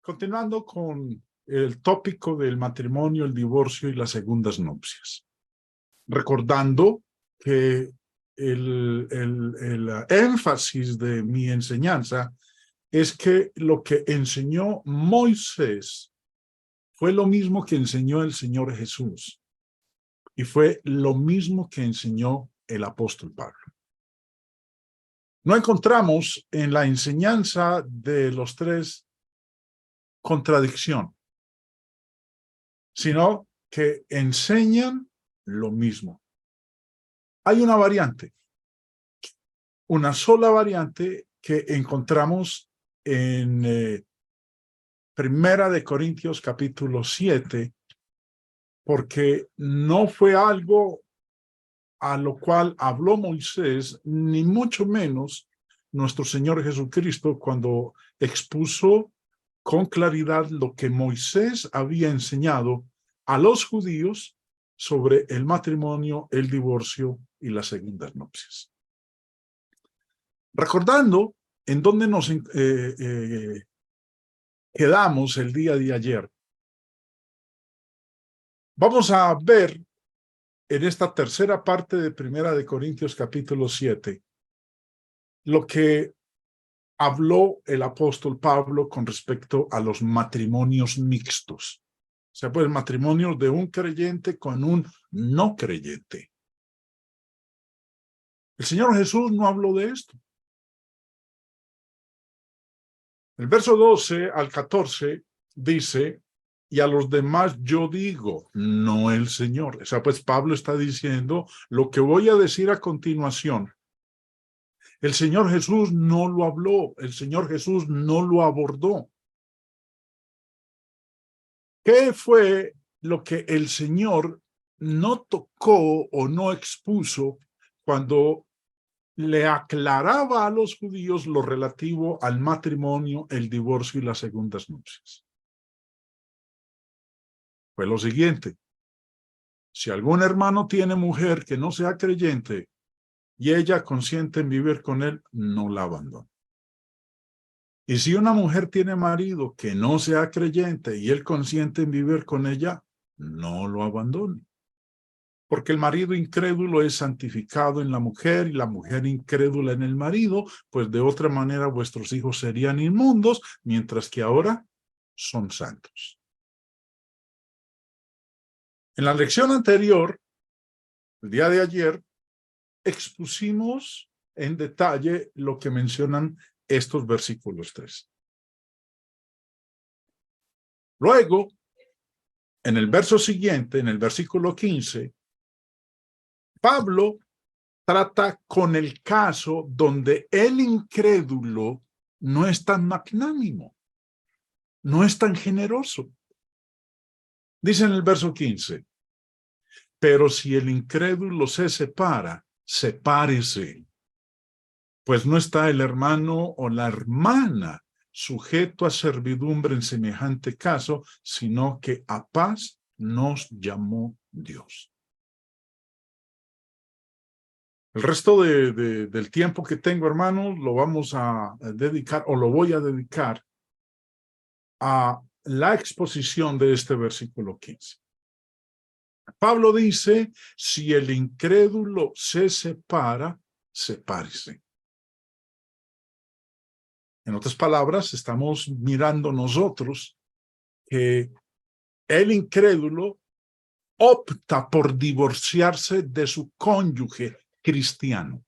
Continuando con el tópico del matrimonio, el divorcio y las segundas nupcias. Recordando que el énfasis de mi enseñanza es que lo que enseñó Moisés fue lo mismo que enseñó el Señor Jesús y fue lo mismo que enseñó el apóstol Pablo. No encontramos en la enseñanza de los tres contradicción, sino que enseñan lo mismo. Hay una variante, una sola variante que encontramos en Primera de Corintios capítulo 7, porque no fue algo a lo cual habló Moisés, ni mucho menos nuestro Señor Jesucristo cuando expuso con claridad lo que Moisés había enseñado a los judíos sobre el matrimonio, el divorcio y las segundas nupcias. Recordando en dónde nos quedamos el día de ayer, vamos a ver en esta tercera parte de Primera de Corintios capítulo 7 lo que habló el apóstol Pablo con respecto a los matrimonios mixtos. O sea, pues matrimonio de un creyente con un no creyente. El Señor Jesús no habló de esto. El verso 12 al 14 dice, y a los demás yo digo, no el Señor. O sea, pues Pablo está diciendo lo que voy a decir a continuación. El Señor Jesús no lo habló, el Señor Jesús no lo abordó. ¿Qué fue lo que el Señor no tocó o no expuso cuando le aclaraba a los judíos lo relativo al matrimonio, el divorcio y las segundas nupcias? Fue lo siguiente: si algún hermano tiene mujer que no sea creyente y ella consiente en vivir con él, no la abandona. Y si una mujer tiene marido que no sea creyente y él consiente en vivir con ella, no lo abandone. Porque el marido incrédulo es santificado en la mujer y la mujer incrédula en el marido, pues de otra manera vuestros hijos serían inmundos, mientras que ahora son santos. En la lección anterior, el día de ayer, expusimos en detalle lo que mencionan estos versículos 3. Luego, en el verso siguiente, en el versículo 15, Pablo trata con el caso donde el incrédulo no es tan magnánimo, no es tan generoso. Dice en el verso 15, pero si el incrédulo se separa, sepárese, pues no está el hermano o la hermana sujeto a servidumbre en semejante caso, sino que a paz nos llamó Dios. El resto del tiempo que tengo, hermanos, lo vamos a dedicar, o lo voy a dedicar, a la exposición de este versículo 15. Pablo dice, si el incrédulo se separa, sepárese. En otras palabras, estamos mirando nosotros que el incrédulo opta por divorciarse de su cónyuge cristiano.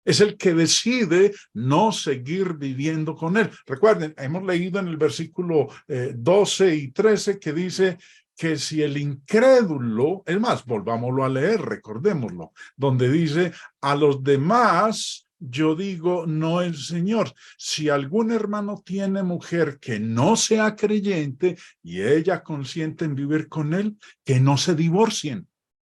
Es el que decide no seguir viviendo con él. Recuerden, hemos leído en el versículo 12 y 13 que dice que si el incrédulo, es más, volvámoslo a leer, recordémoslo, donde dice, a los demás yo digo, no el Señor. Si algún hermano tiene mujer que no sea creyente y ella consiente en vivir con él, que no se divorcien,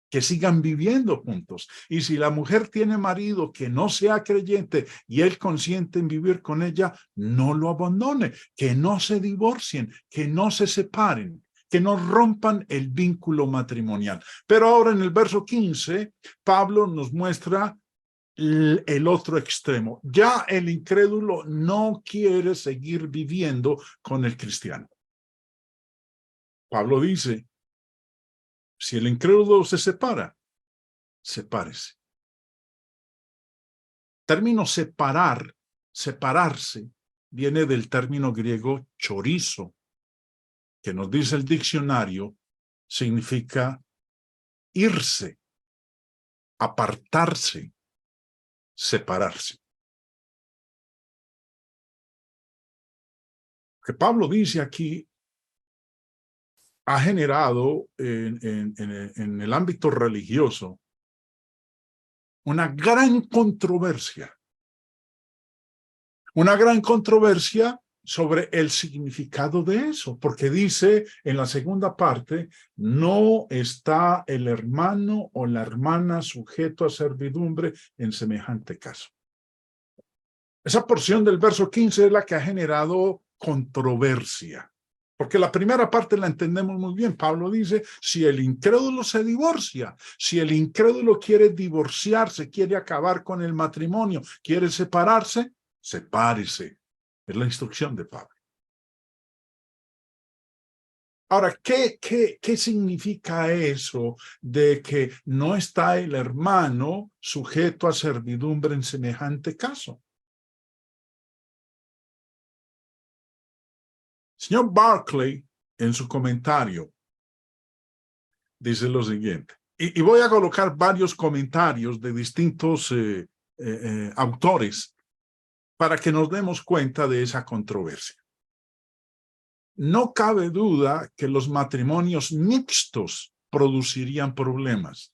que sigan viviendo juntos. Y si la mujer tiene marido que no sea creyente y él consiente en vivir con ella, no lo abandone, que no se divorcien, que no se separen, que no rompan el vínculo matrimonial. Pero ahora en el verso 15, Pablo nos muestra el otro extremo. Ya el incrédulo no quiere seguir viviendo con el cristiano. Pablo dice, si el incrédulo se separa, sepárese. Término separar, separarse, viene del término griego chorizo, que nos dice el diccionario, significa irse, apartarse, separarse. Lo que Pablo dice aquí ha generado en el ámbito religioso una gran controversia sobre el significado de eso, porque dice en la segunda parte, no está el hermano o la hermana sujeto a servidumbre en semejante caso. Esa porción del verso 15 es la que ha generado controversia, porque la primera parte la entendemos muy bien. Pablo dice, si el incrédulo se divorcia, si el incrédulo quiere divorciarse, quiere acabar con el matrimonio, quiere separarse, sepárese. Es la instrucción de Pablo. Ahora, ¿qué significa eso de que no está el hermano sujeto a servidumbre en semejante caso? Señor Barclay, en su comentario, dice lo siguiente, y voy a colocar varios comentarios de distintos autores para que nos demos cuenta de esa controversia. No cabe duda que los matrimonios mixtos producirían problemas.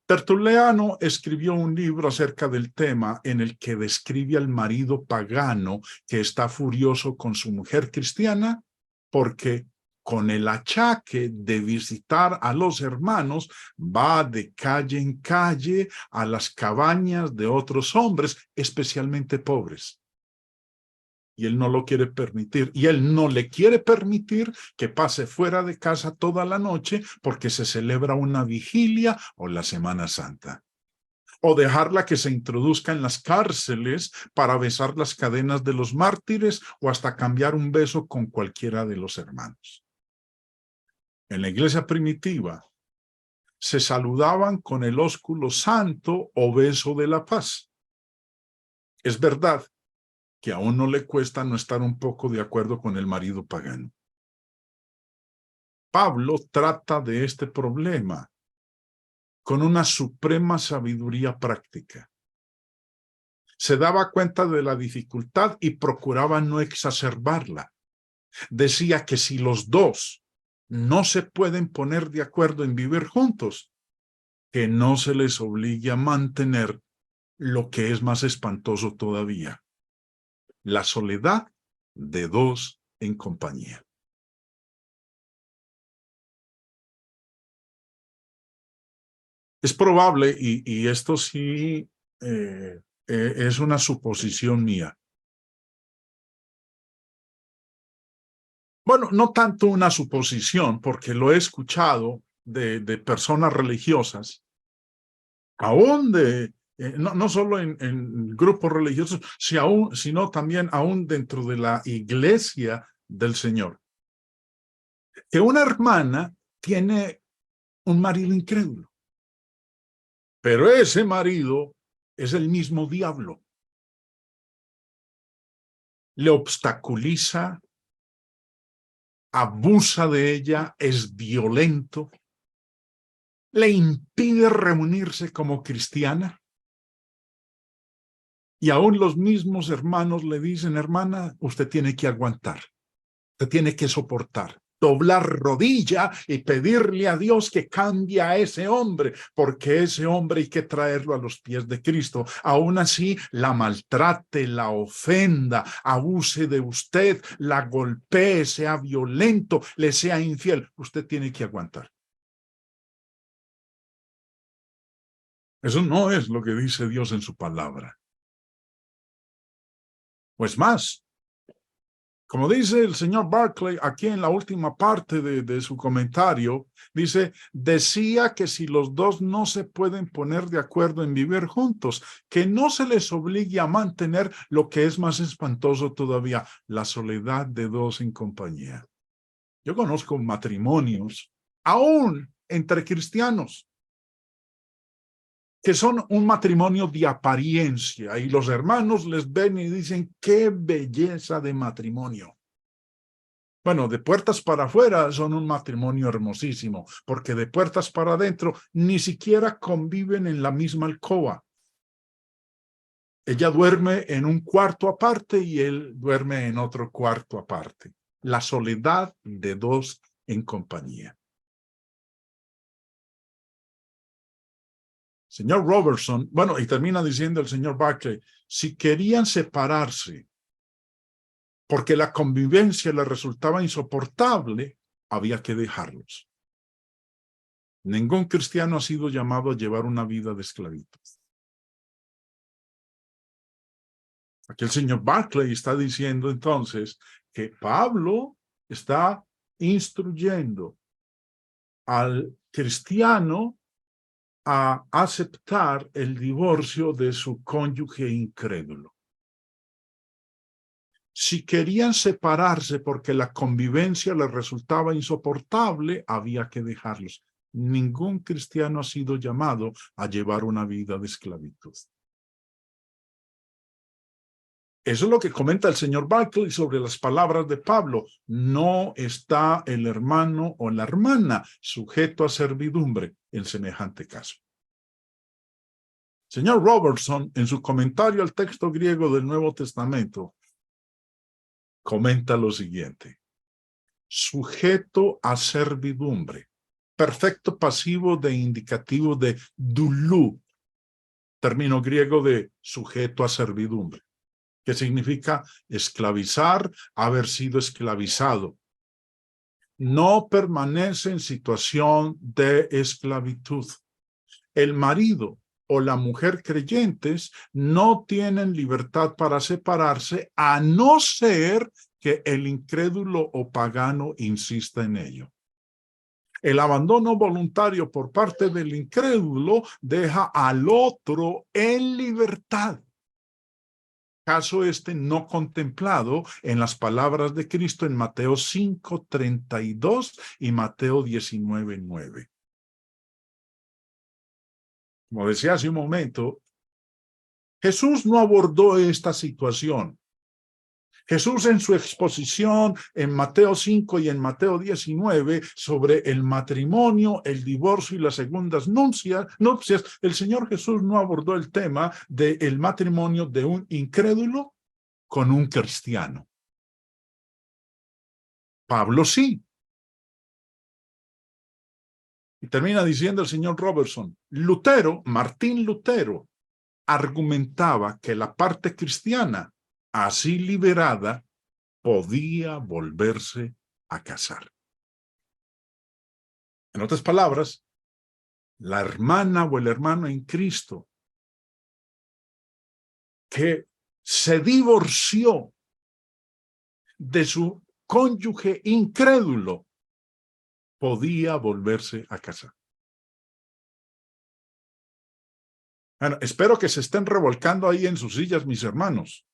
Tertuliano escribió un libro acerca del tema en el que describe al marido pagano que está furioso con su mujer cristiana porque con el achaque de visitar a los hermanos va de calle en calle a las cabañas de otros hombres, especialmente pobres. Y él no lo quiere permitir. Y él no le quiere permitir que pase fuera de casa toda la noche porque se celebra una vigilia o la Semana Santa. O dejarla que se introduzca en las cárceles para besar las cadenas de los mártires o hasta cambiar un beso con cualquiera de los hermanos. En la iglesia primitiva se saludaban con el ósculo santo o beso de la paz. Es verdad que a uno le cuesta no estar un poco de acuerdo con el marido pagano. Pablo trata de este problema con una suprema sabiduría práctica. Se daba cuenta de la dificultad y procuraba no exacerbarla. Decía que si los dos no se pueden poner de acuerdo en vivir juntos, que no se les obligue a mantener lo que es más espantoso todavía, la soledad de dos en compañía. Es probable, y esto sí es una suposición mía. Bueno, no tanto una suposición, porque lo he escuchado de personas religiosas, aún no solo en grupos religiosos, sino también aún dentro de la iglesia del Señor, que una hermana tiene un marido incrédulo, pero ese marido es el mismo diablo. Le obstaculiza, abusa de ella, es violento, le impide reunirse como cristiana. Y aún los mismos hermanos le dicen, hermana, usted tiene que aguantar, usted tiene que soportar, doblar rodilla y pedirle a Dios que cambie a ese hombre, porque ese hombre hay que traerlo a los pies de Cristo. Aún así, la maltrate, la ofenda, abuse de usted, la golpee, sea violento, le sea infiel. Usted tiene que aguantar. Eso no es lo que dice Dios en su palabra. Pues más, Como dice el señor Barclay aquí en la última parte de su comentario, dice, decía que si los dos no se pueden poner de acuerdo en vivir juntos, que no se les obligue a mantener lo que es más espantoso todavía, la soledad de dos en compañía. Yo conozco matrimonios, aún entre cristianos, que son un matrimonio de apariencia y los hermanos les ven y dicen, qué belleza de matrimonio. Bueno, de puertas para afuera son un matrimonio hermosísimo, porque de puertas para adentro ni siquiera conviven en la misma alcoba. Ella duerme en un cuarto aparte y él duerme en otro cuarto aparte. La soledad de dos en compañía. Señor Robertson, bueno, y termina diciendo el señor Barclay, si querían separarse porque la convivencia les resultaba insoportable, había que dejarlos. Ningún cristiano ha sido llamado a llevar una vida de esclavitud. Aquí el señor Barclay está diciendo entonces que Pablo está instruyendo al cristiano a aceptar el divorcio de su cónyuge incrédulo. Si querían separarse porque la convivencia les resultaba insoportable, había que dejarlos. Ningún cristiano ha sido llamado a llevar una vida de esclavitud. Eso es lo que comenta el señor Barclay sobre las palabras de Pablo. No está el hermano o la hermana sujeto a servidumbre en semejante caso. Señor Robertson, en su comentario al texto griego del Nuevo Testamento, comenta lo siguiente. Sujeto a servidumbre. Perfecto pasivo de indicativo de doulou, término griego de sujeto a servidumbre, que significa esclavizar, haber sido esclavizado. No permanece en situación de esclavitud. El marido o la mujer creyentes no tienen libertad para separarse a no ser que el incrédulo o pagano insista en ello. El abandono voluntario por parte del incrédulo deja al otro en libertad. Caso este no contemplado en las palabras de Cristo en Mateo 5:32 y Mateo 19:9. Como decía hace un momento, Jesús no abordó esta situación. Jesús en su exposición en Mateo 5 y en Mateo 19 sobre el matrimonio, el divorcio y las segundas nupcias, el Señor Jesús no abordó el tema del matrimonio de un incrédulo con un cristiano. Pablo sí. Y termina diciendo el señor Robertson, Martín Lutero, argumentaba que la parte cristiana, así liberada, podía volverse a casar. En otras palabras, la hermana o el hermano en Cristo que se divorció de su cónyuge incrédulo podía volverse a casar. Bueno, espero que se estén revolcando ahí en sus sillas, mis hermanos.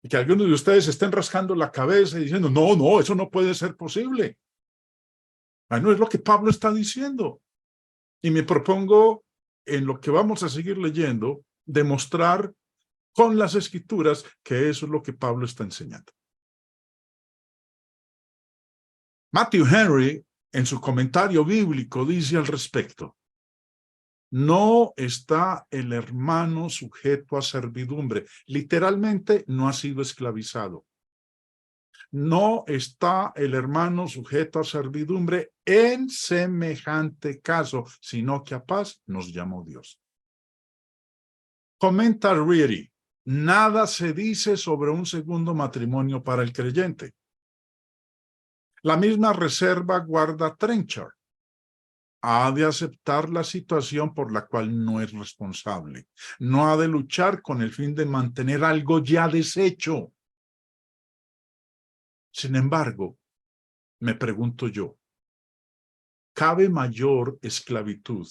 Y que algunos de ustedes estén rascando la cabeza y diciendo, no, eso no puede ser posible. Bueno, es lo que Pablo está diciendo. Y me propongo, en lo que vamos a seguir leyendo, demostrar con las Escrituras que eso es lo que Pablo está enseñando. Matthew Henry, en su comentario bíblico, dice al respecto, no está el hermano sujeto a servidumbre. Literalmente, no ha sido esclavizado. No está el hermano sujeto a servidumbre en semejante caso, sino que a paz nos llamó Dios. Comenta Reedy, nada se dice sobre un segundo matrimonio para el creyente. La misma reserva guarda Trenchard. Ha de aceptar la situación por la cual no es responsable. No ha de luchar con el fin de mantener algo ya deshecho. Sin embargo, me pregunto yo, ¿cabe mayor esclavitud,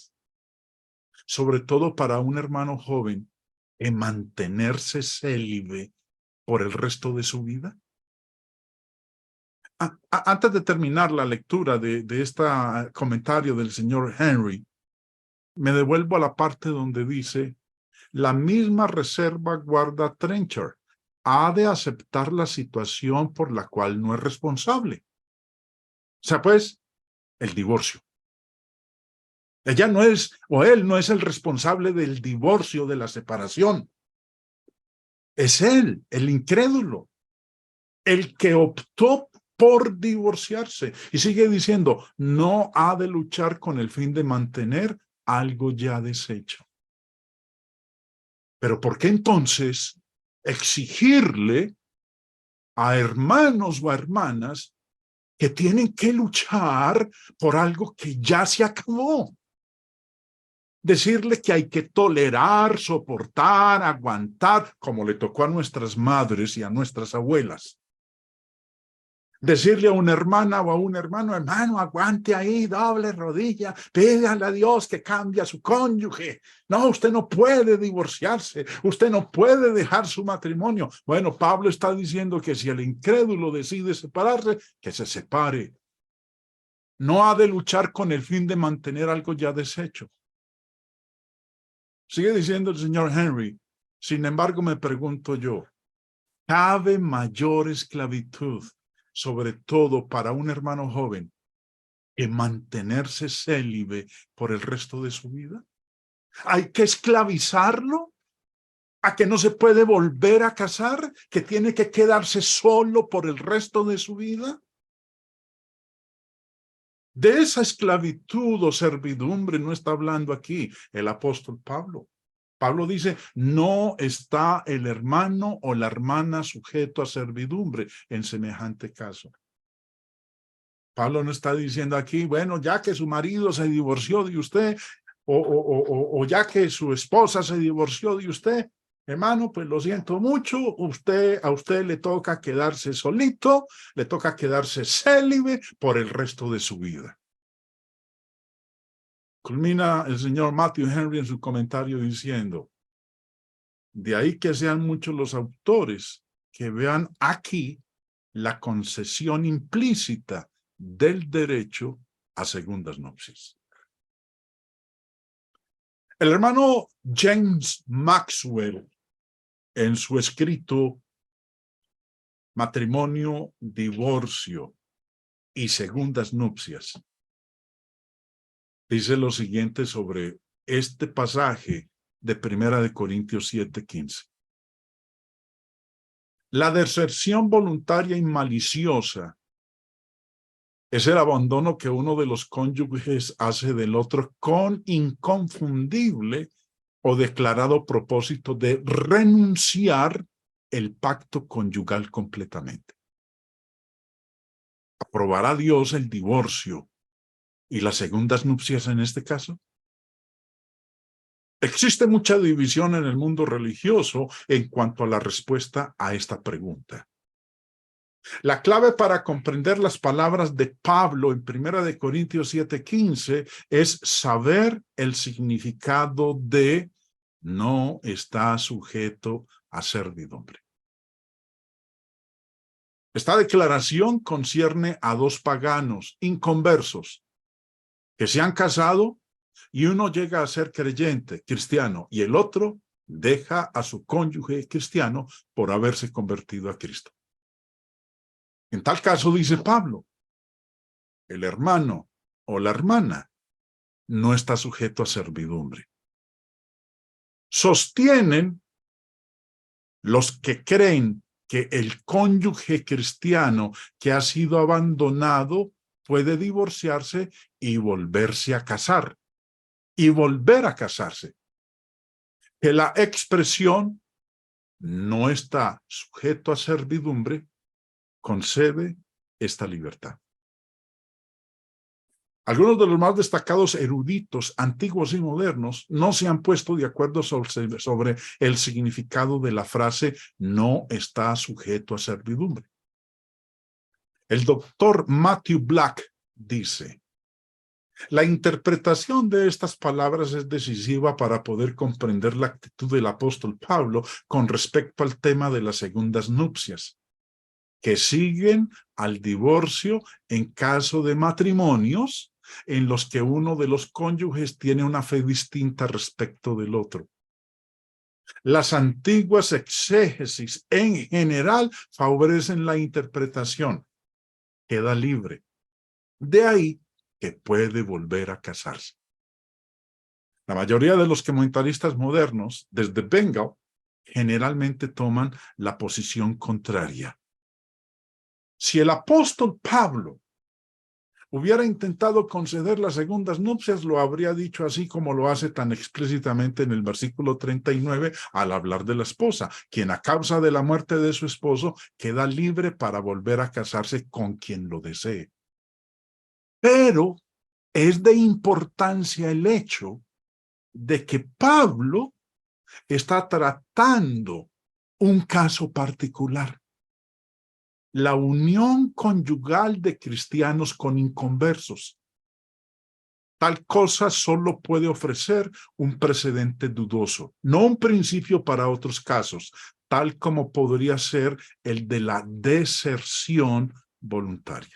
sobre todo para un hermano joven, en mantenerse célibe por el resto de su vida? Antes de terminar la lectura de este comentario del señor Henry, me devuelvo a la parte donde dice, la misma reserva guarda Trenchard. Ha de aceptar la situación por la cual no es responsable. O sea, pues, el divorcio. Ella no es, o él no es el responsable del divorcio, de la separación. Es él, el incrédulo, el que optó por divorciarse. Y sigue diciendo, no ha de luchar con el fin de mantener algo ya deshecho. Pero ¿por qué entonces exigirle a hermanos o a hermanas que tienen que luchar por algo que ya se acabó? Decirle que hay que tolerar, soportar, aguantar, como le tocó a nuestras madres y a nuestras abuelas. Decirle a una hermana o a un hermano, hermano, aguante ahí, doble rodilla, pídale a Dios que cambie a su cónyuge. No, usted no puede divorciarse, usted no puede dejar su matrimonio. Bueno, Pablo está diciendo que si el incrédulo decide separarse, que se separe. No ha de luchar con el fin de mantener algo ya deshecho. Sigue diciendo el señor Henry, sin embargo me pregunto yo, ¿cabe mayor esclavitud, sobre todo para un hermano joven, que mantenerse célibe por el resto de su vida? ¿Hay que esclavizarlo a que no se puede volver a casar, que tiene que quedarse solo por el resto de su vida? De esa esclavitud o servidumbre no está hablando aquí el apóstol Pablo. Pablo dice, no está el hermano o la hermana sujeto a servidumbre en semejante caso. Pablo no está diciendo aquí, bueno, ya que su marido se divorció de usted, o ya que su esposa se divorció de usted, hermano, pues lo siento mucho, a usted le toca quedarse solito, le toca quedarse célibe por el resto de su vida. Culmina el señor Matthew Henry en su comentario diciendo, de ahí que sean muchos los autores que vean aquí la concesión implícita del derecho a segundas nupcias. El hermano James Maxwell, en su escrito Matrimonio, Divorcio y Segundas Nupcias, dice lo siguiente sobre este pasaje de 1 Corintios 7:15. La deserción voluntaria y maliciosa es el abandono que uno de los cónyuges hace del otro con inconfundible o declarado propósito de renunciar el pacto conyugal completamente. ¿Aprobará Dios el divorcio y las segundas nupcias en este caso? Existe mucha división en el mundo religioso en cuanto a la respuesta a esta pregunta. La clave para comprender las palabras de Pablo en 1 Corintios 7:15 es saber el significado de no está sujeto a servidumbre. Esta declaración concierne a dos paganos inconversos que se han casado y uno llega a ser creyente, cristiano, y el otro deja a su cónyuge cristiano por haberse convertido a Cristo. En tal caso, dice Pablo, el hermano o la hermana no está sujeto a servidumbre. Sostienen los que creen que el cónyuge cristiano que ha sido abandonado puede divorciarse y volverse a casar, y volver a casarse. Que la expresión no está sujeto a servidumbre concede esta libertad. Algunos de los más destacados eruditos, antiguos y modernos, no se han puesto de acuerdo sobre el significado de la frase no está sujeto a servidumbre. El doctor Matthew Black dice: la interpretación de estas palabras es decisiva para poder comprender la actitud del apóstol Pablo con respecto al tema de las segundas nupcias, que siguen al divorcio en caso de matrimonios en los que uno de los cónyuges tiene una fe distinta respecto del otro. Las antiguas exégesis en general favorecen la interpretación. Queda libre. De ahí que puede volver a casarse. La mayoría de los comentaristas modernos, desde Bengal, generalmente toman la posición contraria. Si el apóstol Pablo hubiera intentado conceder las segundas nupcias, lo habría dicho así como lo hace tan explícitamente en el versículo 39 al hablar de la esposa, quien a causa de la muerte de su esposo queda libre para volver a casarse con quien lo desee. Pero es de importancia el hecho de que Pablo está tratando un caso particular: la unión conyugal de cristianos con inconversos. Tal cosa solo puede ofrecer un precedente dudoso, no un principio para otros casos, tal como podría ser el de la deserción voluntaria.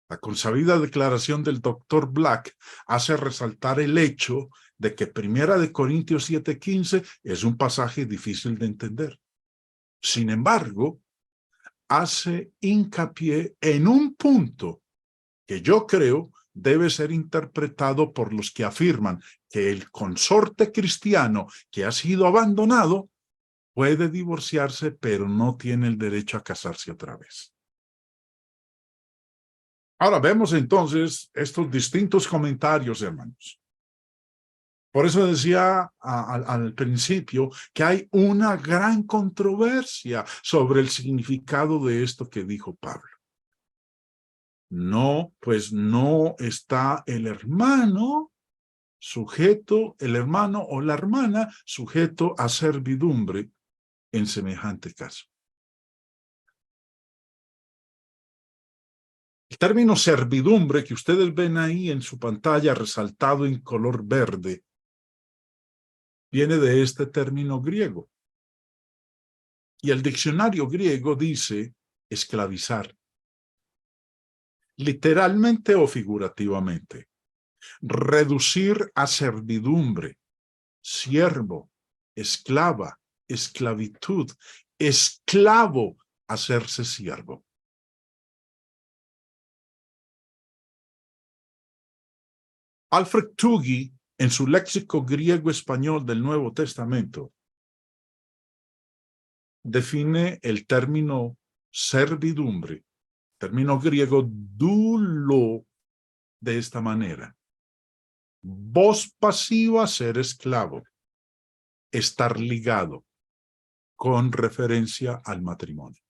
La consabida declaración del doctor Black hace resaltar el hecho de que 1 Corintios 7:15 es un pasaje difícil de entender. Sin embargo, hace hincapié en un punto que yo creo debe ser interpretado por los que afirman que el consorte cristiano que ha sido abandonado puede divorciarse, pero no tiene el derecho a casarse otra vez. Ahora vemos entonces estos distintos comentarios, hermanos. Por eso decía al principio que hay una gran controversia sobre el significado de esto que dijo Pablo. No, pues no está el hermano sujeto, el hermano o la hermana sujeto a servidumbre en semejante caso. El término servidumbre que ustedes ven ahí en su pantalla resaltado en color verde viene de este término griego. Y el diccionario griego dice esclavizar. Literalmente o figurativamente. Reducir a servidumbre, siervo, esclava, esclavitud, esclavo, hacerse siervo. Alfred Tuggy, en su léxico griego-español del Nuevo Testamento, define el término servidumbre, término griego doulo, de esta manera: voz pasiva, ser esclavo, estar ligado, con referencia al matrimonio.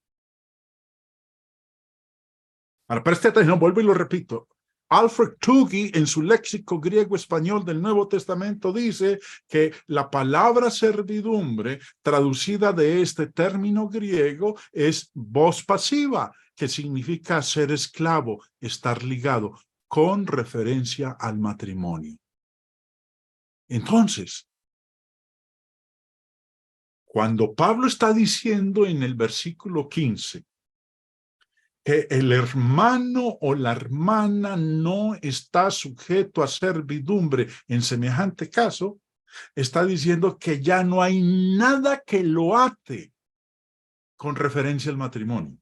Ahora, preste atención, vuelvo y lo repito. Alfred Tuggy, en su léxico griego-español del Nuevo Testamento, dice que la palabra servidumbre, traducida de este término griego, es voz pasiva, que significa ser esclavo, estar ligado, con referencia al matrimonio. Entonces, cuando Pablo está diciendo en el versículo 15 que el hermano o la hermana no está sujeto a servidumbre en semejante caso, está diciendo que ya no hay nada que lo ate con referencia al matrimonio.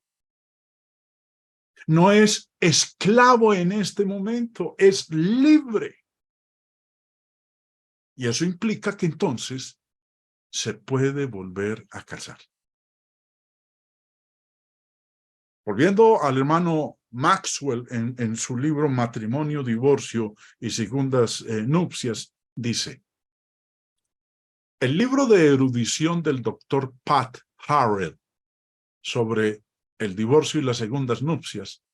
No es esclavo en este momento, es libre. Y eso implica que entonces se puede volver a casar. Volviendo al hermano Maxwell en su libro Matrimonio, Divorcio y Segundas Nupcias, dice: el libro de erudición del doctor Pat Harrell sobre el divorcio y las segundas nupcias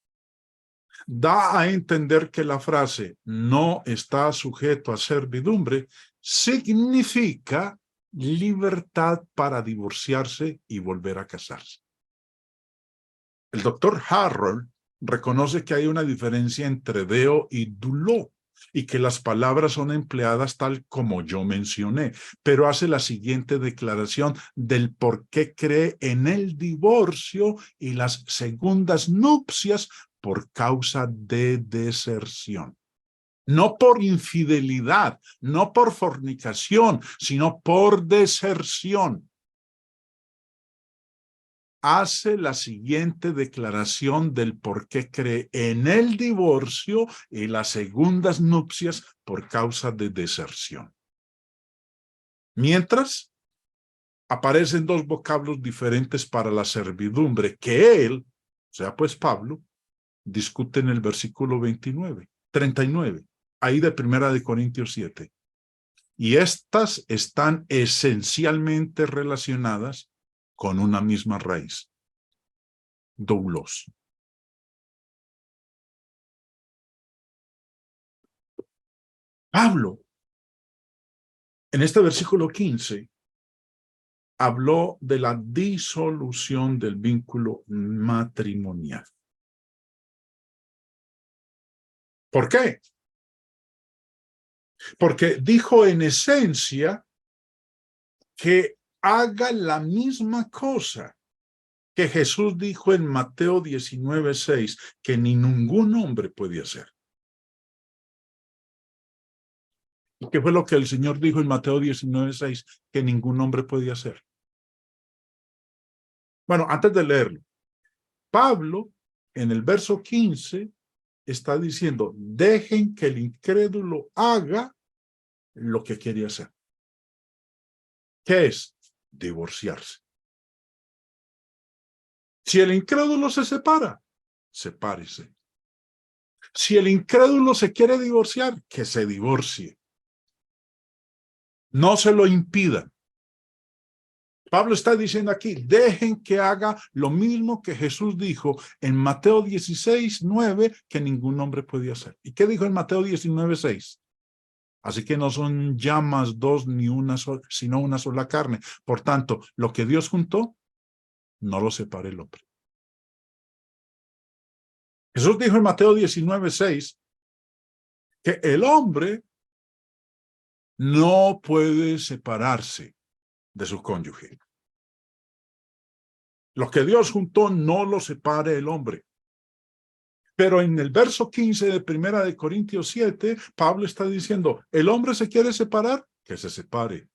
da a entender que la frase no está sujeto a servidumbre significa libertad para divorciarse y volver a casarse. El doctor Harold reconoce que hay una diferencia entre deo y duló y que las palabras son empleadas tal como yo mencioné, pero hace la siguiente declaración del por qué cree en el divorcio y las segundas nupcias por causa de deserción. No por infidelidad, no por fornicación, sino por deserción. Hace la siguiente declaración del por qué cree en el divorcio y las segundas nupcias por causa de deserción. Mientras, aparecen dos vocablos diferentes para la servidumbre que él, o sea, pues Pablo, discute en el versículo 39, ahí de 1 Corintios 7. Y estas están esencialmente relacionadas con una misma raíz, doulos. Pablo, en este versículo 15, habló de la disolución del vínculo matrimonial. ¿Por qué? Porque dijo en esencia que haga la misma cosa que Jesús dijo en Mateo 19:6, que ni ningún hombre puede hacer. ¿Y qué fue lo que el Señor dijo en Mateo 19:6 que ningún hombre podía hacer? Bueno, antes de leerlo, Pablo, en el verso 15, está diciendo, dejen que el incrédulo haga lo que quiere hacer. ¿Qué es? Divorciarse. Si el incrédulo se separa, sepárese. Si el incrédulo se quiere divorciar, que se divorcie. No se lo impidan. Pablo está diciendo aquí, dejen que haga lo mismo que Jesús dijo en Mateo 16:9, que ningún hombre podía hacer. ¿Y qué dijo en Mateo 19:6? Así que no son llamas dos ni una sola, sino una sola carne. Por tanto, lo que Dios juntó, no lo separe el hombre. Jesús dijo en Mateo 19:6 que el hombre no puede separarse de su cónyuge. Lo que Dios juntó no lo separe el hombre. Pero en el verso 15 de 1 Corintios 7, Pablo está diciendo, ¿el hombre se quiere separar? Que se separe.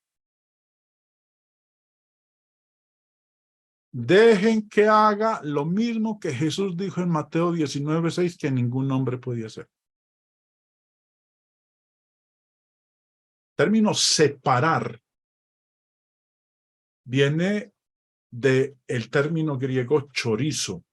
Dejen que haga lo mismo que Jesús dijo en Mateo 19:6, que ningún hombre podía hacer. El término separar viene del término griego chorizo,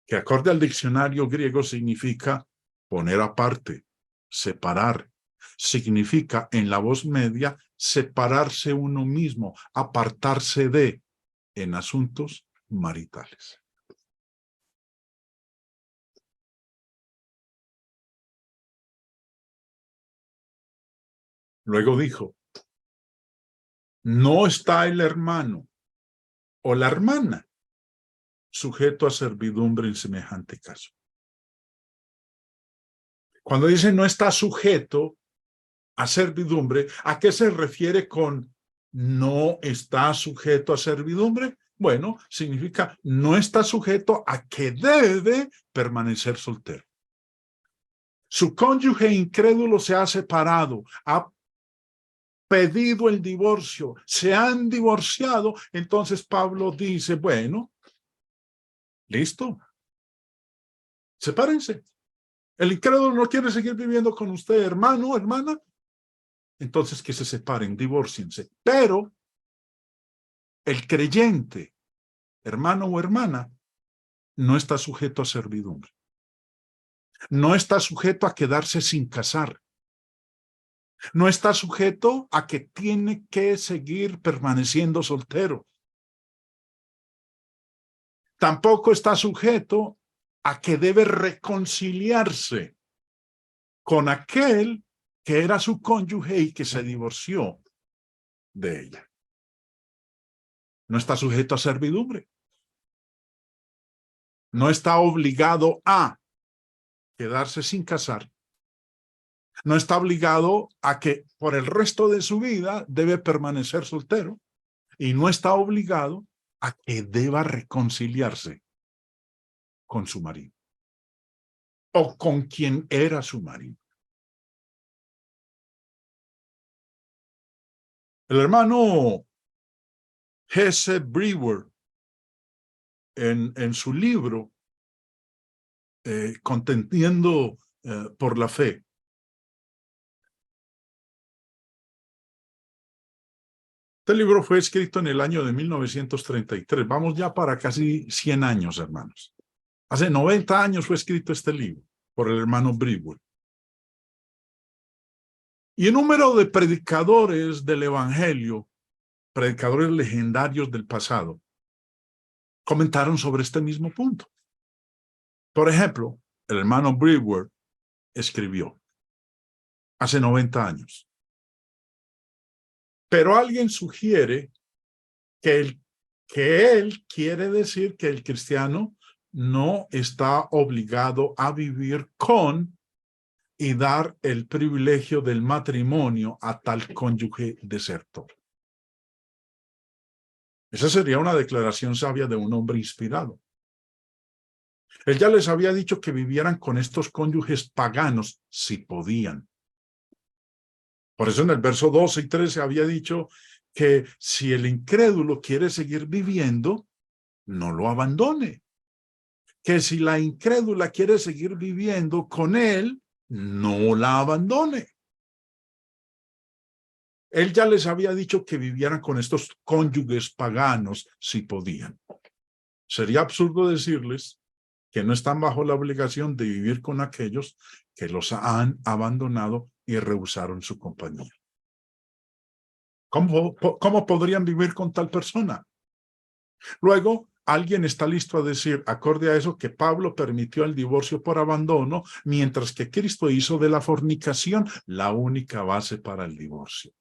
que acorde al diccionario griego significa poner aparte, separar. Significa, en la voz media, separarse uno mismo, apartarse de, en asuntos maritales. Luego dijo, no está el hermano o la hermana sujeto a servidumbre en semejante caso. Cuando dice no está sujeto a servidumbre, ¿a qué se refiere con no está sujeto a servidumbre? Bueno, significa no está sujeto a que debe permanecer soltero. Su cónyuge incrédulo se ha separado, ha pedido el divorcio, se han divorciado, entonces Pablo dice, bueno, listo, sepárense. El incrédulo no quiere seguir viviendo con usted, hermano, hermana, entonces que se separen, divórciense. Pero el creyente, hermano o hermana, no está sujeto a servidumbre. No está sujeto a quedarse sin casar. No está sujeto a que tiene que seguir permaneciendo soltero. Tampoco está sujeto a que debe reconciliarse con aquel que era su cónyuge y que se divorció de ella. No está sujeto a servidumbre. no está obligado a quedarse sin casar, no está obligado a que por el resto de su vida debe permanecer soltero y no está obligado a que deba reconciliarse con su marido o con quien era su marido. El hermano Jesse Brewer, en su libro Contendiendo por la Fe, este libro fue escrito en el año de 1933. Vamos ya para casi 100 años, hermanos. Hace 90 años fue escrito este libro por el hermano Brewer. Y el número de predicadores del Evangelio, predicadores legendarios del pasado, comentaron sobre este mismo punto. Por ejemplo, el hermano Brewer escribió hace 90 años. Pero alguien sugiere que él quiere decir que el cristiano no está obligado a vivir con y dar el privilegio del matrimonio a tal cónyuge desertor. Esa sería una declaración sabia de un hombre inspirado. Él ya les había dicho que vivieran con estos cónyuges paganos si podían. Por eso en el verso 12 y 13 había dicho que si el incrédulo quiere seguir viviendo, no lo abandone. Que si la incrédula quiere seguir viviendo con él, no la abandone. Él ya les había dicho que vivieran con estos cónyuges paganos si podían. Sería absurdo decirles que no están bajo la obligación de vivir con aquellos que los han abandonado y rehusaron su compañía. ¿Cómo podrían vivir con tal persona? Luego, alguien está listo a decir, acorde a eso, que Pablo permitió el divorcio por abandono, mientras que Cristo hizo de la fornicación la única base para el divorcio.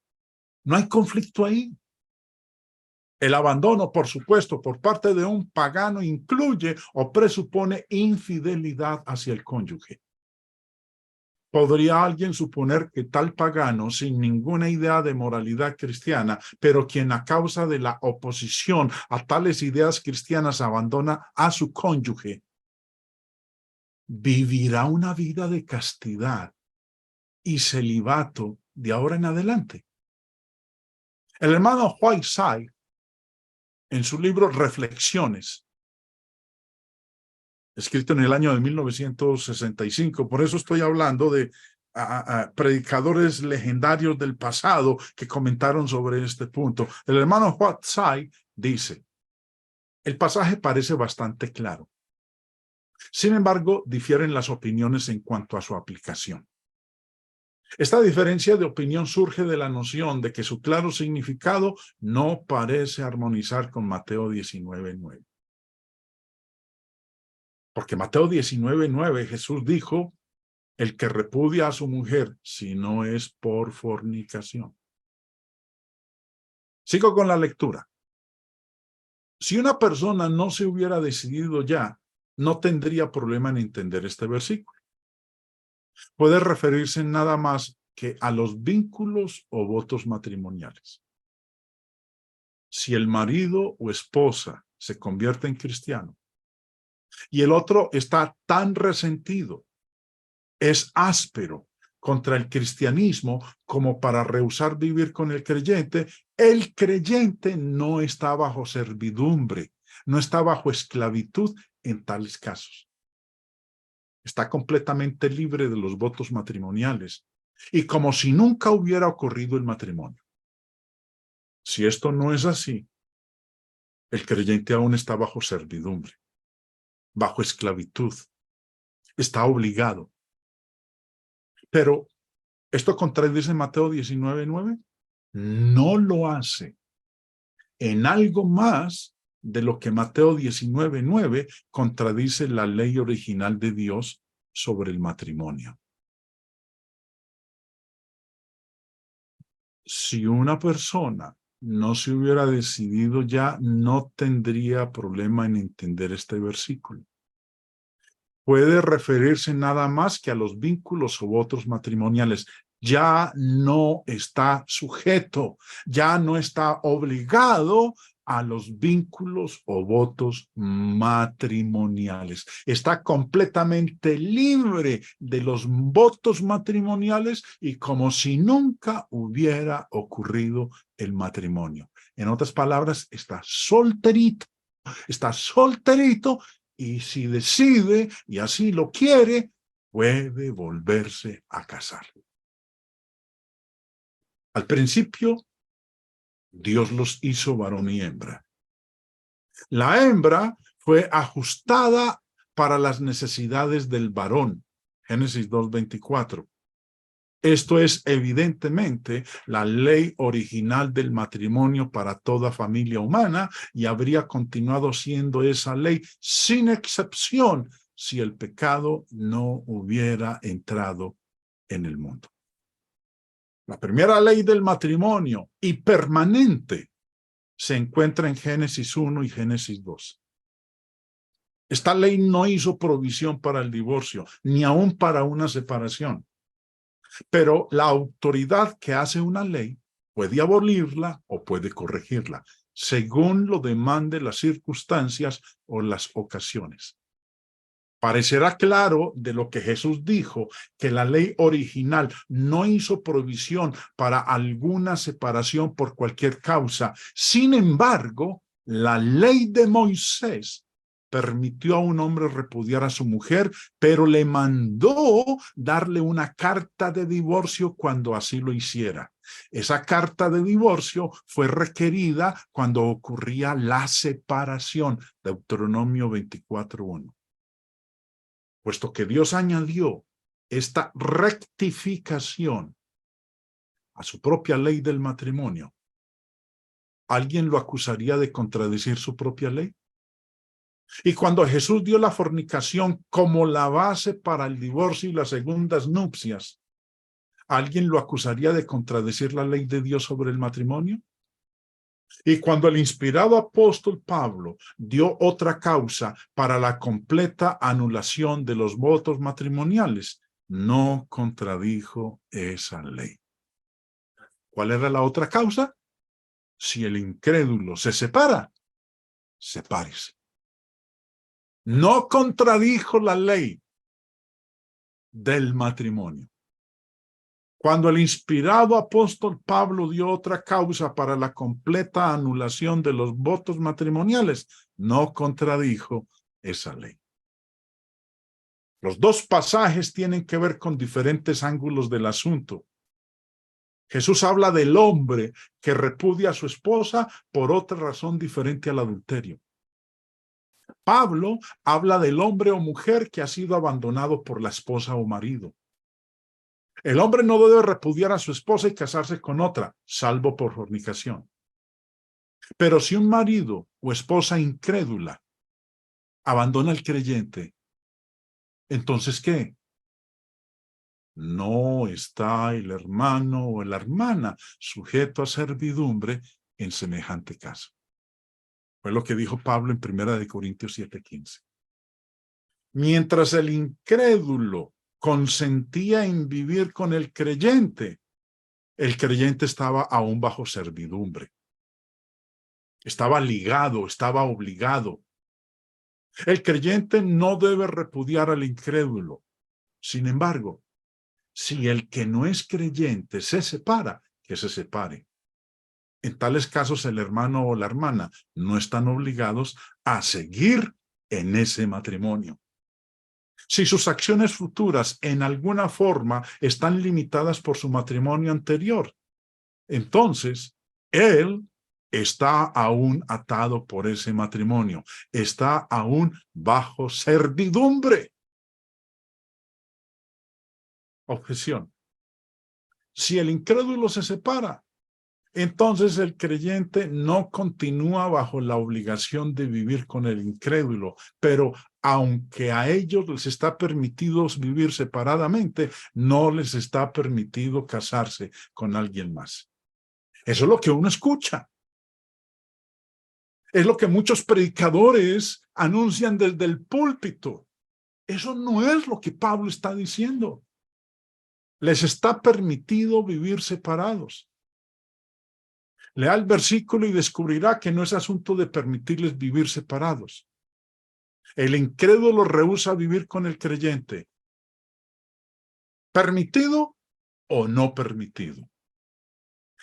No hay conflicto ahí. El abandono, por supuesto, por parte de un pagano incluye o presupone infidelidad hacia el cónyuge. ¿Podría alguien suponer que tal pagano, sin ninguna idea de moralidad cristiana, pero quien a causa de la oposición a tales ideas cristianas abandona a su cónyuge, vivirá una vida de castidad y celibato de ahora en adelante? El hermano Whiteside, en su libro Reflexiones, escrito en el año de 1965, por eso estoy hablando de predicadores legendarios del pasado que comentaron sobre este punto. El hermano Whiteside dice, el pasaje parece bastante claro. Sin embargo, difieren las opiniones en cuanto a su aplicación. Esta diferencia de opinión surge de la noción de que su claro significado no parece armonizar con Mateo 19:9. Porque Mateo 19:9 Jesús dijo, el que repudia a su mujer si no es por fornicación. Sigo con la lectura. Si una persona no se hubiera decidido ya, no tendría problema en entender este versículo. Puede referirse nada más que a los vínculos o votos matrimoniales. Si el marido o esposa se convierte en cristiano y el otro está tan resentido, es áspero contra el cristianismo como para rehusar vivir con el creyente no está bajo servidumbre, no está bajo esclavitud en tales casos. Está completamente libre de los votos matrimoniales y como si nunca hubiera ocurrido el matrimonio. Si esto no es así, el creyente aún está bajo servidumbre, bajo esclavitud, está obligado. Pero, ¿esto contradice Mateo 19:9? No lo hace. En algo más de lo que Mateo 19:9 contradice la ley original de Dios sobre el matrimonio. Si una persona no se hubiera decidido ya, no tendría problema en entender este versículo. puede referirse nada más que a los vínculos o votos matrimoniales. Ya no está sujeto, ya no está obligado a los vínculos o votos matrimoniales. Está completamente libre de los votos matrimoniales y como si nunca hubiera ocurrido el matrimonio. En otras palabras, está solterito y si decide y así lo quiere, puede volverse a casar. Al principio, Dios los hizo varón y hembra. La hembra fue ajustada para las necesidades del varón. Génesis 2:24. Esto es evidentemente la ley original del matrimonio para toda familia humana y habría continuado siendo esa ley sin excepción si el pecado no hubiera entrado en el mundo. La primera ley del matrimonio y permanente se encuentra en Génesis 1 y Génesis 2. Esta ley no hizo provisión para el divorcio, ni aún para una separación. Pero la autoridad que hace una ley puede abolirla o puede corregirla, según lo demande las circunstancias o las ocasiones. Parecerá claro de lo que Jesús dijo, que la ley original no hizo provisión para alguna separación por cualquier causa. Sin embargo, la ley de Moisés permitió a un hombre repudiar a su mujer, pero le mandó darle una carta de divorcio cuando así lo hiciera. Esa carta de divorcio fue requerida cuando ocurría la separación, Deuteronomio 24:1. Puesto que Dios añadió esta rectificación a su propia ley del matrimonio, ¿alguien lo acusaría de contradecir su propia ley? Y cuando Jesús dio la fornicación como la base para el divorcio y las segundas nupcias, ¿alguien lo acusaría de contradecir la ley de Dios sobre el matrimonio? Y cuando el inspirado apóstol Pablo dio otra causa para la completa anulación de los votos matrimoniales, no contradijo esa ley. ¿Cuál era la otra causa? Si el incrédulo se separa, sepárese. No contradijo la ley del matrimonio. Cuando el inspirado apóstol Pablo dio otra causa para la completa anulación de los votos matrimoniales, no contradijo esa ley. Los dos pasajes tienen que ver con diferentes ángulos del asunto. Jesús habla del hombre que repudia a su esposa por otra razón diferente al adulterio. Pablo habla del hombre o mujer que ha sido abandonado por la esposa o marido. El hombre no debe repudiar a su esposa y casarse con otra, salvo por fornicación. Pero si un marido o esposa incrédula abandona al creyente, ¿entonces qué? No está el hermano o la hermana sujeto a servidumbre en semejante caso. Fue lo que dijo Pablo en 1 Corintios 7:15. Mientras el incrédulo consentía en vivir con el creyente estaba aún bajo servidumbre. Estaba ligado, estaba obligado. El creyente no debe repudiar al incrédulo. Sin embargo, si el que no es creyente se separa, que se separe. En tales casos, el hermano o la hermana no están obligados a seguir en ese matrimonio. Si sus acciones futuras en alguna forma están limitadas por su matrimonio anterior, entonces él está aún atado por ese matrimonio, está aún bajo servidumbre. Objeción. Si el incrédulo se separa, entonces el creyente no continúa bajo la obligación de vivir con el incrédulo, pero aunque a ellos les está permitido vivir separadamente, no les está permitido casarse con alguien más. Eso es lo que uno escucha. Es lo que muchos predicadores anuncian desde el púlpito. Eso no es lo que Pablo está diciendo. Les está permitido vivir separados. Lea el versículo y descubrirá que no es asunto de permitirles vivir separados. El incrédulo rehúsa vivir con el creyente. ¿Permitido o no permitido?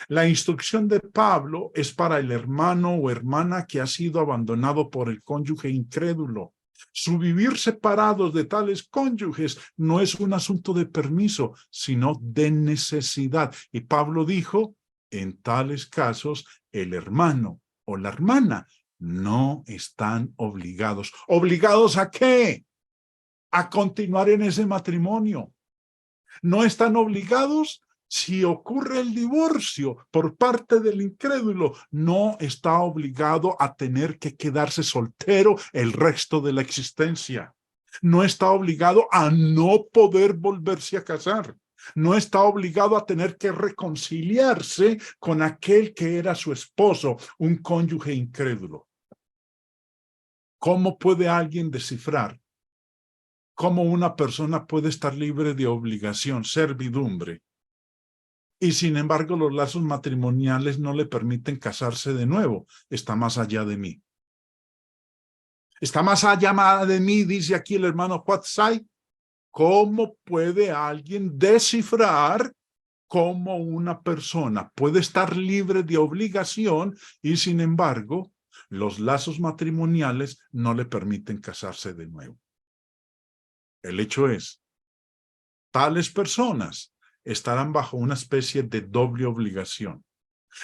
La instrucción de Pablo es para el hermano o hermana que ha sido abandonado por el cónyuge incrédulo. Su vivir separados de tales cónyuges no es un asunto de permiso, sino de necesidad. Y Pablo dijo, en tales casos, el hermano o la hermana no están obligados. ¿Obligados a qué? A continuar en ese matrimonio. No están obligados. Si ocurre el divorcio por parte del incrédulo, no está obligado a tener que quedarse soltero el resto de la existencia. No está obligado a no poder volverse a casar. No está obligado a tener que reconciliarse con aquel que era su esposo, un cónyuge incrédulo. ¿Cómo puede alguien descifrar cómo una persona puede estar libre de obligación, servidumbre, y sin embargo los lazos matrimoniales no le permiten casarse de nuevo? Está más allá de mí. Está más allá de mí, dice aquí el hermano Huatzai. ¿Cómo puede alguien descifrar cómo una persona puede estar libre de obligación y sin embargo los lazos matrimoniales no le permiten casarse de nuevo? El hecho es, tales personas estarán bajo una especie de doble obligación.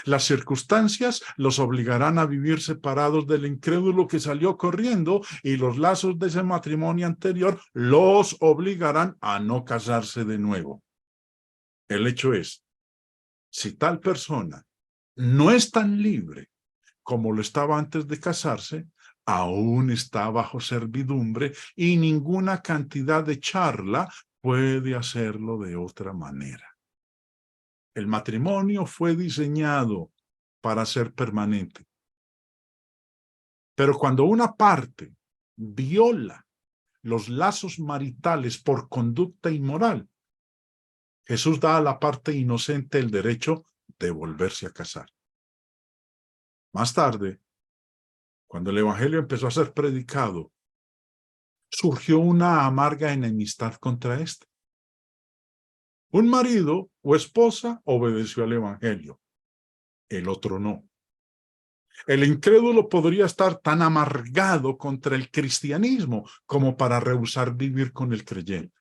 Las circunstancias los obligarán a vivir separados del incrédulo que salió corriendo y los lazos de ese matrimonio anterior los obligarán a no casarse de nuevo. El hecho es, si tal persona no es tan libre como lo estaba antes de casarse, aún está bajo servidumbre y ninguna cantidad de charla puede hacerlo de otra manera. El matrimonio fue diseñado para ser permanente. Pero cuando una parte viola los lazos maritales por conducta inmoral, Jesús da a la parte inocente el derecho de volverse a casar. Más tarde, cuando el evangelio empezó a ser predicado, surgió una amarga enemistad contra este. Un marido o esposa obedeció al evangelio, el otro no. El incrédulo podría estar tan amargado contra el cristianismo como para rehusar vivir con el creyente.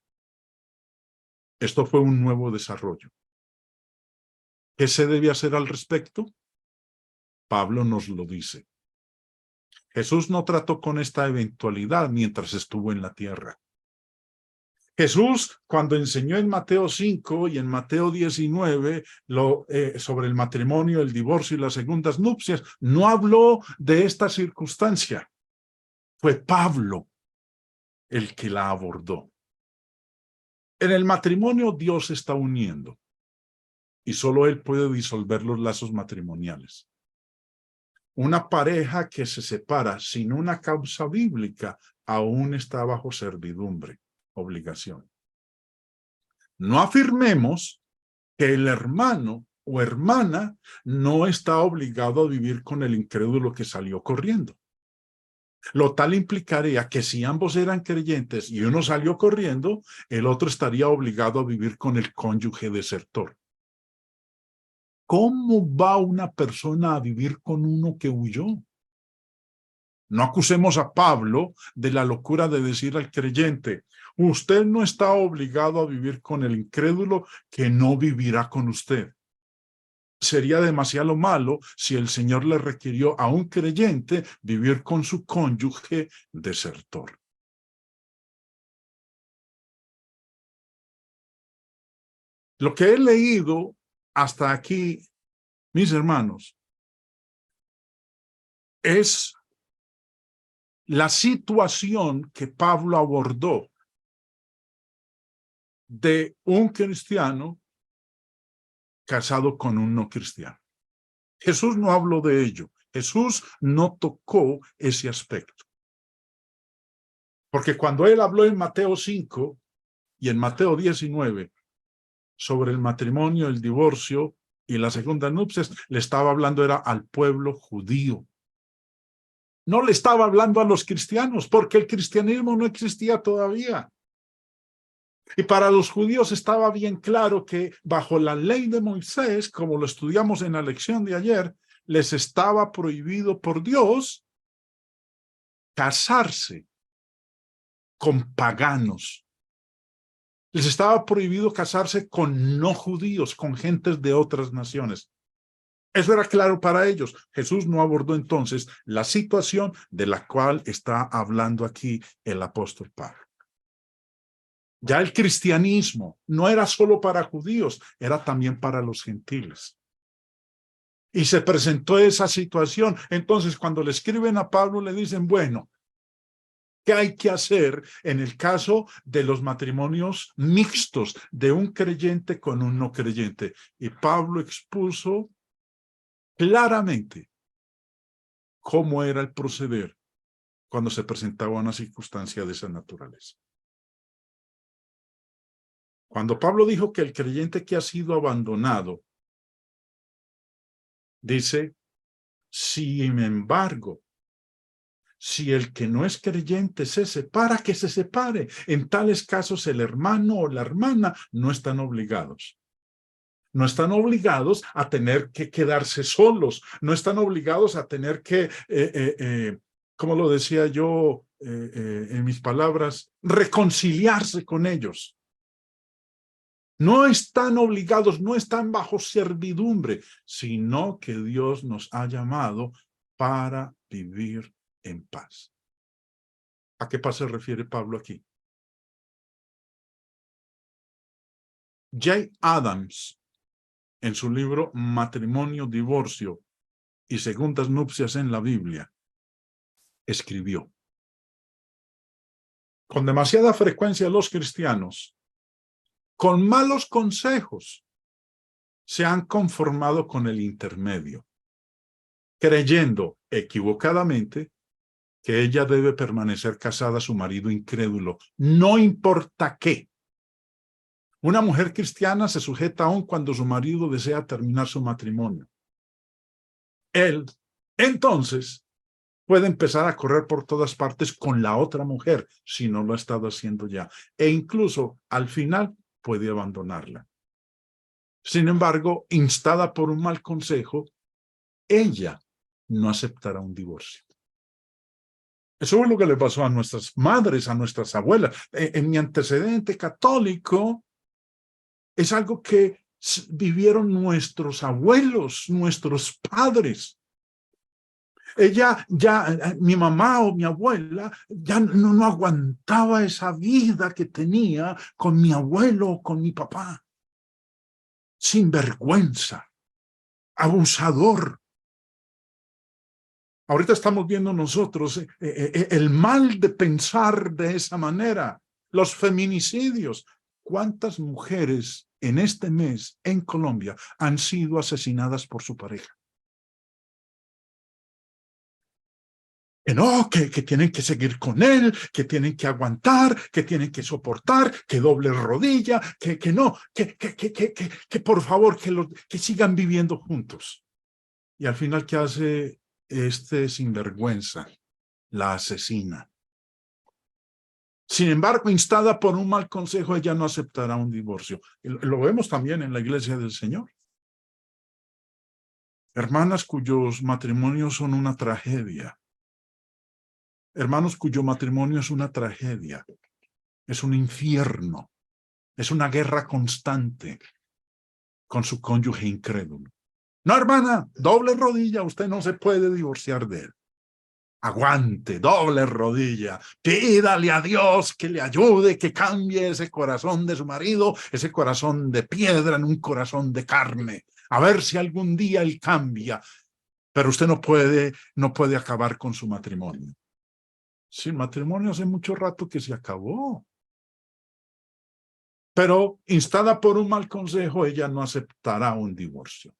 Esto fue un nuevo desarrollo. ¿Qué se debe hacer al respecto? Pablo nos lo dice. Jesús no trató con esta eventualidad mientras estuvo en la tierra. Jesús, cuando enseñó en Mateo 5 y en Mateo 19 sobre el matrimonio, el divorcio y las segundas nupcias, no habló de esta circunstancia. Fue Pablo el que la abordó. En el matrimonio Dios está uniendo y solo Él puede disolver los lazos matrimoniales. Una pareja que se separa sin una causa bíblica aún está bajo servidumbre, obligación. No afirmemos que el hermano o hermana no está obligado a vivir con el incrédulo que salió corriendo. Lo tal implicaría que si ambos eran creyentes y uno salió corriendo, el otro estaría obligado a vivir con el cónyuge desertor. ¿Cómo va una persona a vivir con uno que huyó? No acusemos a Pablo de la locura de decir al creyente, usted no está obligado a vivir con el incrédulo que no vivirá con usted. Sería demasiado malo si el Señor le requirió a un creyente vivir con su cónyuge desertor. Lo que he leído hasta aquí, mis hermanos, es la situación que Pablo abordó de un cristiano casado con un no cristiano. Jesús no habló de ello. Jesús no tocó ese aspecto. Porque cuando él habló en Mateo 5 y en Mateo 19 sobre el matrimonio, el divorcio y las segundas nupcias, le estaba hablando era al pueblo judío. No le estaba hablando a los cristianos, porque el cristianismo no existía todavía. Y para los judíos estaba bien claro que bajo la ley de Moisés, como lo estudiamos en la lección de ayer, les estaba prohibido por Dios casarse con paganos. Les estaba prohibido casarse con no judíos, con gentes de otras naciones. Eso era claro para ellos. Jesús no abordó entonces la situación de la cual está hablando aquí el apóstol Pablo. Ya el cristianismo no era solo para judíos, era también para los gentiles. Y se presentó esa situación. Entonces, cuando le escriben a Pablo, le dicen, bueno, ¿qué hay que hacer en el caso de los matrimonios mixtos de un creyente con un no creyente? Y Pablo expuso claramente cómo era el proceder cuando se presentaba una circunstancia de esa naturaleza. Cuando Pablo dijo que el creyente que ha sido abandonado, dice, sin embargo, si el que no es creyente se separa, que se separe. En tales casos el hermano o la hermana no están obligados. No están obligados a tener que quedarse solos. No están obligados a tener que, como lo decía yo en mis palabras, reconciliarse con ellos. No están obligados, no están bajo servidumbre, sino que Dios nos ha llamado para vivir en paz. ¿A qué paz se refiere Pablo aquí? Jay Adams, en su libro Matrimonio, Divorcio y Segundas Nupcias en la Biblia, escribió: con demasiada frecuencia los cristianos, con malos consejos, se han conformado con el intermedio, creyendo equivocadamente que ella debe permanecer casada a su marido incrédulo, no importa qué. Una mujer cristiana se sujeta aún cuando su marido desea terminar su matrimonio. Él, entonces, puede empezar a correr por todas partes con la otra mujer, si no lo ha estado haciendo ya. E incluso, al final, puede abandonarla. Sin embargo, instada por un mal consejo, ella no aceptará un divorcio. Eso es lo que le pasó a nuestras madres, a nuestras abuelas. En mi antecedente católico, es algo que vivieron nuestros abuelos, nuestros padres. Ella ya, mi mamá o mi abuela, ya no aguantaba esa vida que tenía con mi abuelo o con mi papá. Sinvergüenza, abusador. Ahorita estamos viendo nosotros el mal de pensar de esa manera, los feminicidios. ¿Cuántas mujeres en este mes en Colombia han sido asesinadas por su pareja? Que no, que tienen que seguir con él, que tienen que aguantar, que tienen que soportar, que doble rodilla, que no, que por favor, que sigan viviendo juntos. Y al final, ¿qué hace este sinvergüenza? La asesina. Sin embargo, instada por un mal consejo, ella no aceptará un divorcio. Lo vemos también en la iglesia del Señor. Hermanas cuyos matrimonios son una tragedia. Hermanos cuyo matrimonio es una tragedia. Es un infierno. Es una guerra constante con su cónyuge incrédulo. No, hermana, doble rodilla, usted no se puede divorciar de él. Aguante, doble rodilla, pídale a Dios que le ayude, que cambie ese corazón de su marido, ese corazón de piedra en un corazón de carne, a ver si algún día él cambia, pero usted no puede acabar con su matrimonio. Sí, el matrimonio hace mucho rato que se acabó, pero instada por un mal consejo, ella no aceptará un divorcio.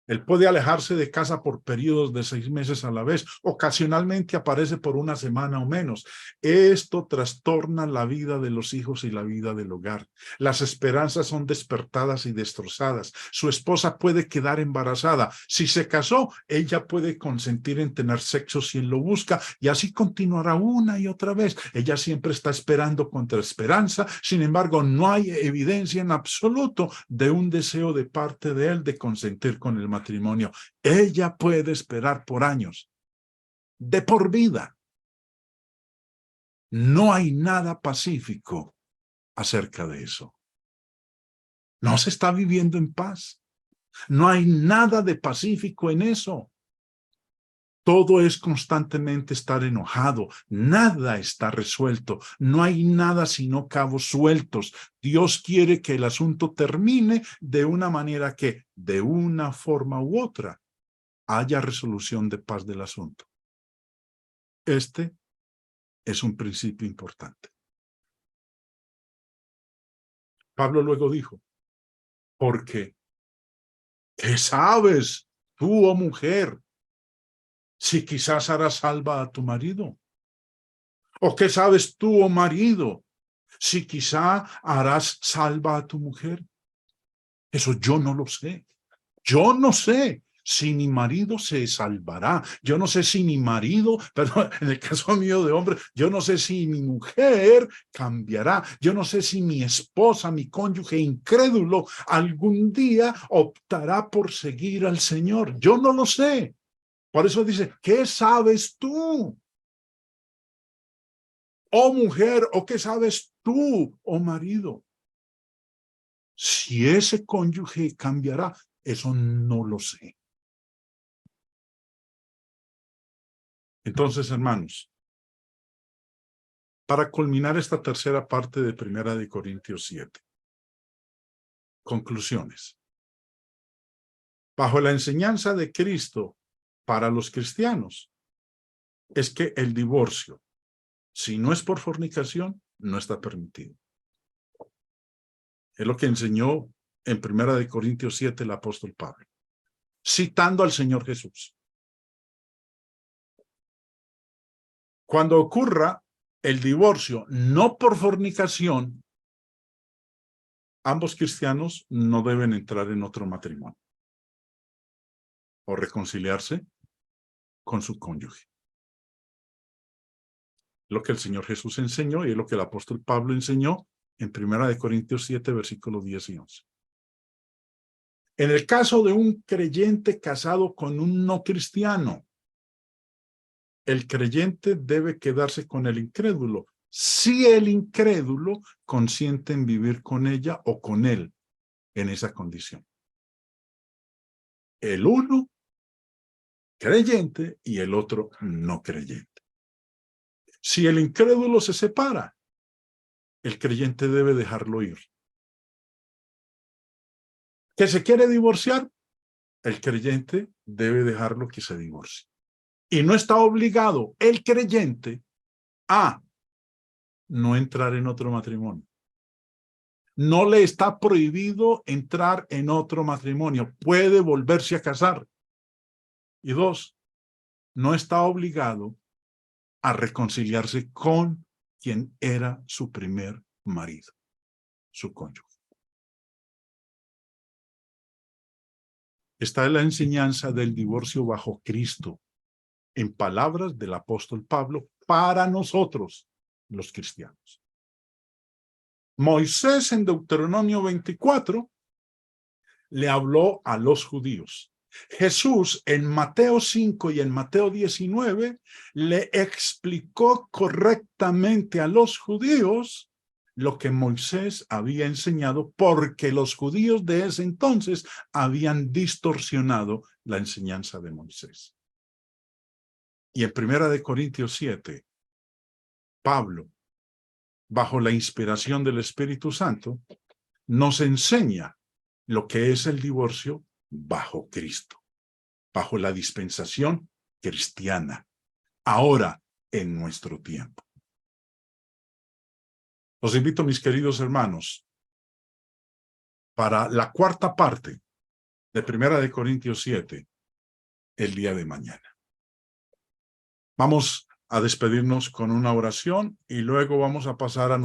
Él puede alejarse de casa por periodos de 6 meses a la vez. Ocasionalmente aparece por una semana o menos. Esto trastorna la vida de los hijos y la vida del hogar. Las esperanzas son despertadas y destrozadas. Su esposa puede quedar embarazada. Si se casó, ella puede consentir en tener sexo si él lo busca, y así continuará una y otra vez. Ella siempre está esperando contra esperanza. Sin embargo, no hay evidencia en absoluto de un deseo de parte de él de consentir con el matrimonio. Ella puede esperar por años, de por vida. No hay nada pacífico acerca de eso. No se está viviendo en paz. No hay nada de pacífico en eso. Todo es constantemente estar enojado. Nada está resuelto. No hay nada sino cabos sueltos. Dios quiere que el asunto termine de una manera que, de una forma u otra, haya resolución de paz del asunto. Este es un principio importante. Pablo luego dijo, porque ¿qué sabes tú, oh mujer, si quizás harás salva a tu marido? ¿O qué sabes tú, oh marido, si quizá harás salva a tu mujer? Eso yo no lo sé. Yo no sé si mi marido se salvará. Yo no sé si mi marido, perdón, en el caso mío de hombre, yo no sé si mi mujer cambiará. Yo no sé si mi esposa, mi cónyuge incrédulo, algún día optará por seguir al Señor. Yo no lo sé. Por eso dice, ¿qué sabes tú, oh mujer, o qué sabes tú, oh marido? Si ese cónyuge cambiará, eso no lo sé. Entonces, hermanos, para culminar esta tercera parte de 1 Corintios 7, conclusiones. Bajo la enseñanza de Cristo para los cristianos, es que el divorcio, si no es por fornicación, no está permitido. Es lo que enseñó en 1 Corintios 7 el apóstol Pablo, citando al Señor Jesús. Cuando ocurra el divorcio no por fornicación, ambos cristianos no deben entrar en otro matrimonio o reconciliarse con su cónyuge. Lo que el Señor Jesús enseñó y es lo que el apóstol Pablo enseñó en 1 Corintios 7, versículos 10 y 11. En el caso de un creyente casado con un no cristiano, el creyente debe quedarse con el incrédulo, si el incrédulo consiente en vivir con ella o con él en esa condición. El uno creyente y el otro no creyente. Si el incrédulo se separa, el creyente debe dejarlo ir. ¿Que se quiere divorciar? El creyente debe dejarlo que se divorcie. Y no está obligado el creyente a no entrar en otro matrimonio. No le está prohibido entrar en otro matrimonio. Puede volverse a casar. Y dos, no está obligado a reconciliarse con quien era su primer marido, su cónyuge. Esta es la enseñanza del divorcio bajo Cristo, en palabras del apóstol Pablo, para nosotros, los cristianos. Moisés en Deuteronomio 24 le habló a los judíos. Jesús en Mateo 5 y en Mateo 19 le explicó correctamente a los judíos lo que Moisés había enseñado, porque los judíos de ese entonces habían distorsionado la enseñanza de Moisés. Y en 1 Corintios 7, Pablo, bajo la inspiración del Espíritu Santo, nos enseña lo que es el divorcio bajo Cristo, bajo la dispensación cristiana, ahora en nuestro tiempo. Los invito, mis queridos hermanos, para la cuarta parte de 1 Corintios 7 el día de mañana. Vamos a despedirnos con una oración y luego vamos a pasar a